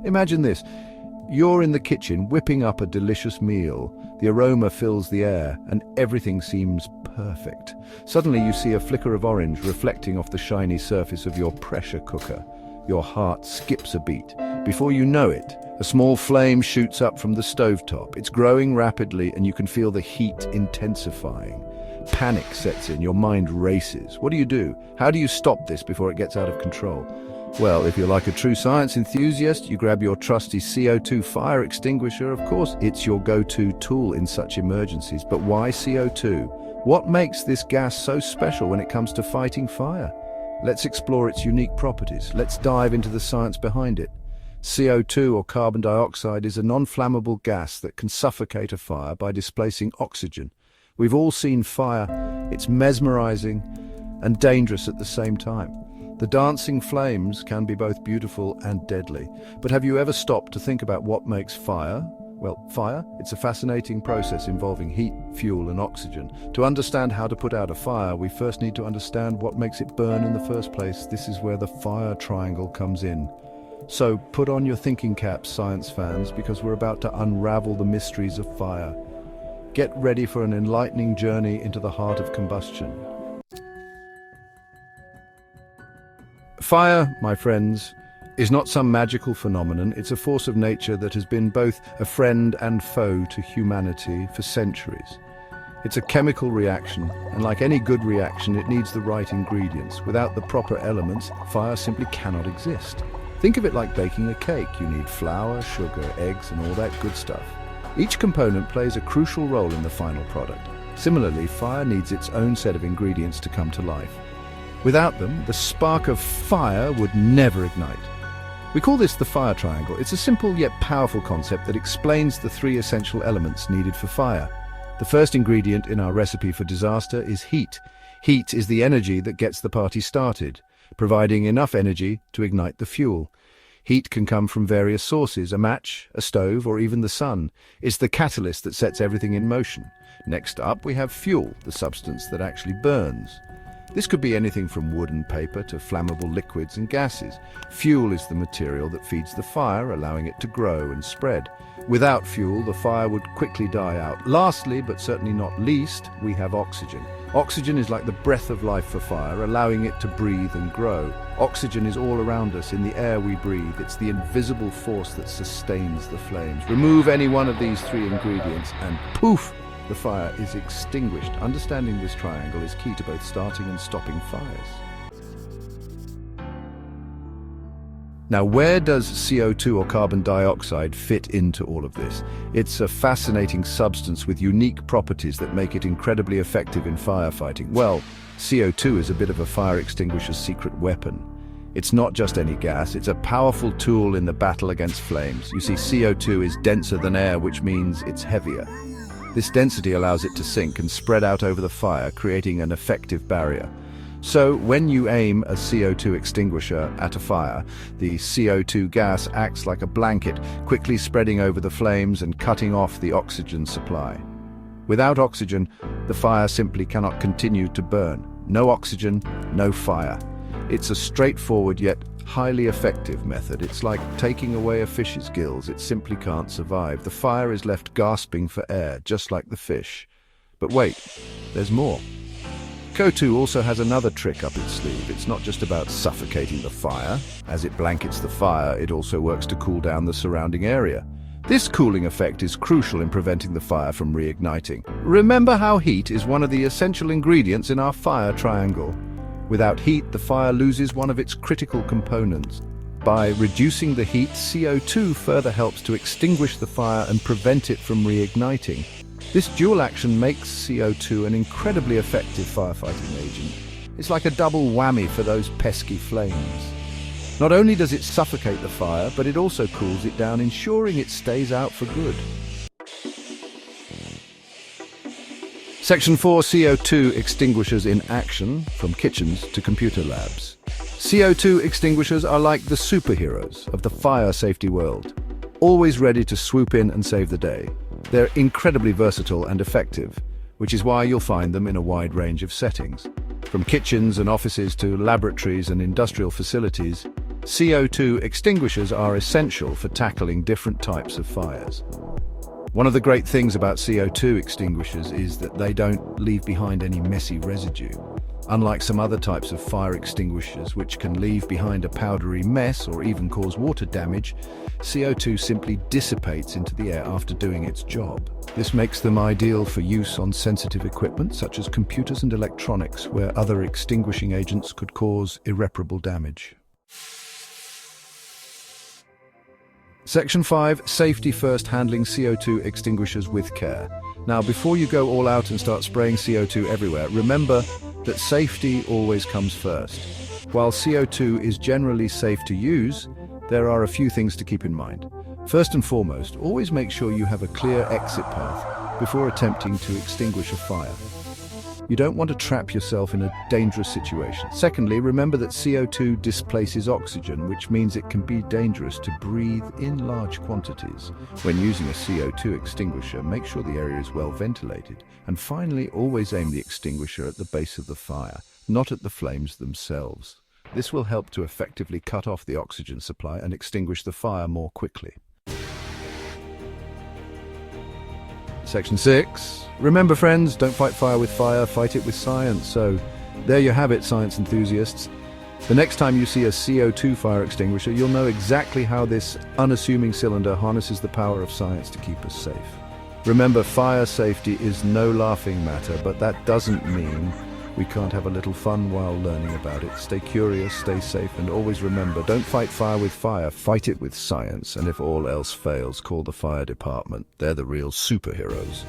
Imagine this. You're in the kitchen whipping up a delicious meal. The aroma fills the air and everything seems perfect. Suddenly you see a flicker of orange reflecting off the shiny surface of your pressure cooker. Your heart skips a beat. Before you know it, a small flame shoots up from the stovetop. It's growing rapidly and you can feel the heat intensifying. Panic sets in, your mind races. What do? How do you stop this before it gets out of control? Well, if you're like a true science enthusiast, you grab your trusty CO2 fire extinguisher. Of course, it's your go-to tool in such emergencies. But why CO2? What makes this gas so special when it comes to fighting fire? Let's explore its unique properties. Let's dive into the science behind it. CO2, or carbon dioxide, is a non-flammable gas that can suffocate a fire by displacing oxygen. We've all seen fire. It's mesmerizing and dangerous at the same time. The dancing flames can be both beautiful and deadly. But have you ever stopped to think about what makes fire? Well, fire, it's a fascinating process involving heat, fuel, and oxygen. To understand how to put out a fire, we first need to understand what makes it burn in the first place. This is where the fire triangle comes in. So put on your thinking caps, science fans, because we're about to unravel the mysteries of fire. Get ready for an enlightening journey into the heart of combustion. Fire, my friends, is not some magical phenomenon. It's a force of nature that has been both a friend and foe to humanity for centuries. It's a chemical reaction, and like any good reaction, it needs the right ingredients. Without the proper elements, fire simply cannot exist. Think of it like baking a cake. You need flour, sugar, eggs, and all that good stuff. Each component plays a crucial role in the final product. Similarly, fire needs its own set of ingredients to come to life. Without them, the spark of fire would never ignite. We call this the fire triangle. It's a simple yet powerful concept that explains the three essential elements needed for fire. The first ingredient in our recipe for disaster is heat. Heat is the energy that gets the party started, providing enough energy to ignite the fuel. Heat can come from various sources: a match, a stove, or even the sun. It's the catalyst that sets everything in motion. Next up, we have fuel, the substance that actually burns. This could be anything from wood and paper to flammable liquids and gases. Fuel is the material that feeds the fire, allowing it to grow and spread. Without fuel, the fire would quickly die out. Lastly, but certainly not least, we have oxygen. Oxygen is like the breath of life for fire, allowing it to breathe and grow. Oxygen is all around us, in the air we breathe. It's the invisible force that sustains the flames. Remove any one of these three ingredients and poof! The fire is extinguished. Understanding this triangle is key to both starting and stopping fires. Now, where does CO2 or carbon dioxide fit into all of this? It's a fascinating substance with unique properties that make it incredibly effective in firefighting. Well, CO2 is a bit of a fire extinguisher's secret weapon. It's not just any gas, it's a powerful tool in the battle against flames. You see, CO2 is denser than air, which means it's heavier. This density allows it to sink and spread out over the fire, creating an effective barrier. So, when you aim a CO2 extinguisher at a fire, the CO2 gas acts like a blanket, quickly spreading over the flames and cutting off the oxygen supply. Without oxygen, the fire simply cannot continue to burn. No oxygen, no fire. It's a straightforward yet highly effective method. It's like taking away a fish's gills. It simply can't survive. The fire is left gasping for air, just like the fish. But wait, there's more. CO2 also has another trick up its sleeve. It's not just about suffocating the fire. As it blankets the fire, it also works to cool down the surrounding area. This cooling effect is crucial in preventing the fire from reigniting. Remember how heat is one of the essential ingredients in our fire triangle. Without heat, the fire loses one of its critical components. By reducing the heat, CO2 further helps to extinguish the fire and prevent it from reigniting. This dual action makes CO2 an incredibly effective firefighting agent. It's like a double whammy for those pesky flames. Not only does it suffocate the fire, but it also cools it down, ensuring it stays out for good. Section 4: CO2 extinguishers in action, from kitchens to computer labs. CO2 extinguishers are like the superheroes of the fire safety world, always ready to swoop in and save the day. They're incredibly versatile and effective, which is why you'll find them in a wide range of settings. From kitchens and offices to laboratories and industrial facilities, CO2 extinguishers are essential for tackling different types of fires. One of the great things about CO2 extinguishers is that they don't leave behind any messy residue. Unlike some other types of fire extinguishers which can leave behind a powdery mess or even cause water damage, CO2 simply dissipates into the air after doing its job. This makes them ideal for use on sensitive equipment such as computers and electronics, where other extinguishing agents could cause irreparable damage. Section 5. Safety first, handling CO2 extinguishers with care. Now, before you go all out and start spraying CO2 everywhere, remember that safety always comes first. While CO2 is generally safe to use, there are a few things to keep in mind. First and foremost, always make sure you have a clear exit path before attempting to extinguish a fire. You don't want to trap yourself in a dangerous situation. Secondly, remember that CO2 displaces oxygen, which means it can be dangerous to breathe in large quantities. When using a CO2 extinguisher, make sure the area is well ventilated. And finally, always aim the extinguisher at the base of the fire, not at the flames themselves. This will help to effectively cut off the oxygen supply and extinguish the fire more quickly. Section 6. Remember, friends, don't fight fire with fire, fight it with science. So, there you have it, science enthusiasts. The next time you see a CO2 fire extinguisher, you'll know exactly how this unassuming cylinder harnesses the power of science to keep us safe. Remember, fire safety is no laughing matter, but that doesn't mean we can't have a little fun while learning about it. Stay curious, stay safe, and always remember, don't fight fire with fire, fight it with science. And if all else fails, call the fire department. They're the real superheroes.